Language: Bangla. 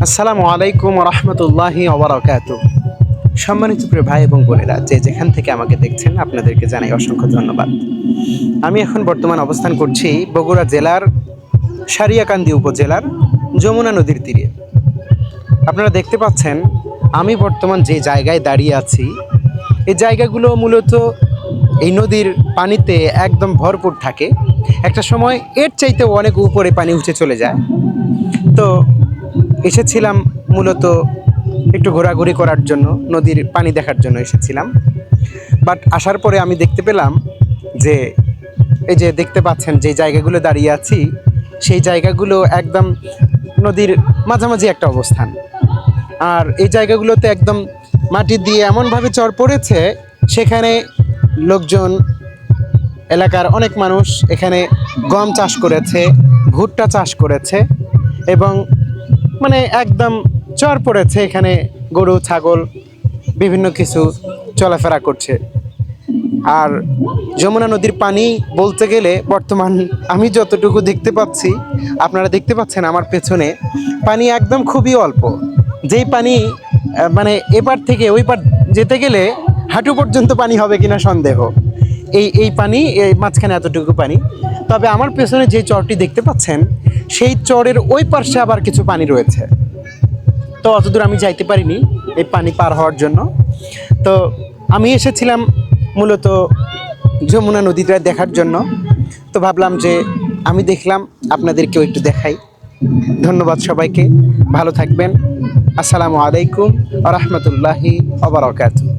আসসালামু আলাইকুম রহমতুল্লাহি ওবরাকাতু। সম্মানিত প্রিয় ভাই এবং বোনেরা, যে যেখান থেকে আমাকে দেখছেন আপনাদেরকে জানাই অসংখ্য ধন্যবাদ। আমি এখন বর্তমান অবস্থান করছি বগুড়া জেলার সারিয়াকান্দি উপজেলার যমুনা নদীর তীরে। আপনারা দেখতে পাচ্ছেন আমি বর্তমান যে জায়গায় দাঁড়িয়ে আছি, এই জায়গাগুলো মূলত এই নদীর পানিতে একদম ভরপুর থাকে। একটা সময় এর চাইতেও অনেক উপরে পানি উঠে চলে যায়। তো এসেছিলাম মূলত একটু ঘোরাঘুরি করার জন্য, নদীর পানি দেখার জন্য এসেছিলাম। বাট আসার পরে আমি দেখতে পেলাম যে এই যে দেখতে পাচ্ছেন যে জায়গাগুলো দাঁড়িয়ে আছি, সেই জায়গাগুলো একদম নদীর মাঝামাঝি একটা অবস্থান। আর এই জায়গাগুলোতে একদম মাটি দিয়ে এমনভাবে চর পড়েছে, সেখানে লোকজন, এলাকার অনেক মানুষ এখানে গম চাষ করেছে, ভুট্টা চাষ করেছে এবং মানে একদম চর পড়েছে। এখানে গরু ছাগল বিভিন্ন কিছু চলাফেরা করছে। আর যমুনা নদীর পানি বলতে গেলে বর্তমান আমি যতটুকু দেখতে পাচ্ছি, আপনারা দেখতে পাচ্ছেন আমার পেছনে পানি একদম খুবই অল্প। যেই পানি মানে এপার থেকে ওই পার যেতে গেলে হাঁটু পর্যন্ত পানি হবে কিনা সন্দেহ। এই পানি, এই মাঝখানে এতটুকু পানি। তবে আমার পেছনে যে চরটি দেখতে পাচ্ছেন, সেই চরের ওই পাশে আবার কিছু পানি রয়েছে। তো অতদূর আমি যাইতে পারিনি এই পানি পার হওয়ার জন্য। তো আমি এসেছিলাম মূলত যমুনা নদীটা দেখার জন্য। তো ভাবলাম যে আমি দেখলাম, আপনাদেরকেও একটু দেখাই। ধন্যবাদ সবাইকে, ভালো থাকবেন। আসসালামু আলাইকুম ওয়া রাহমাতুল্লাহি ওয়া বারাকাতুহু।